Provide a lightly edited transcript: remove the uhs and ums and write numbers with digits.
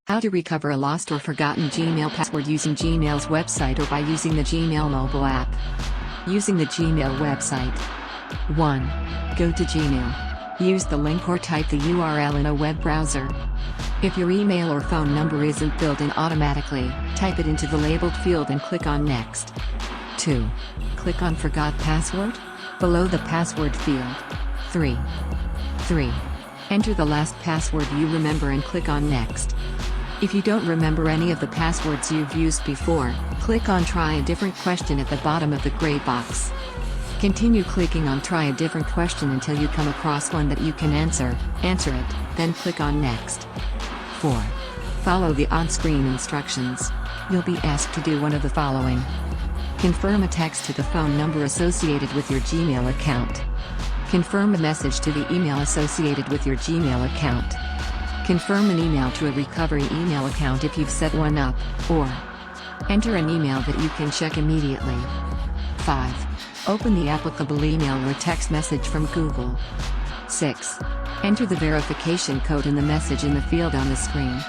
How to recover a lost or forgotten Gmail password using Gmail's website or by using the Gmail mobile app. Using the Gmail website. 1. Go to Gmail. Use the link or type the URL in a web browser. If your email or phone number isn't filled in automatically, type it into the labeled field and click on Next. 2. Click on Forgot Password below the password field. 3. Enter the last password you remember and click on Next. If you don't remember any of the passwords you've used before, click on Try a different question at the bottom of the gray box. Continue clicking on Try a different question until you come across one that you can answer it, then click on Next. 4. Follow the on-screen instructions. You'll be asked to do one of the following. Confirm a text to the phone number associated with your Gmail account. Confirm a message to the email associated with your Gmail account. Confirm an email to a recovery email account if you've set one up, or enter an email that you can check immediately. 5. Open the applicable email or text message from Google. 6. Enter the verification code in the message in the field on the screen.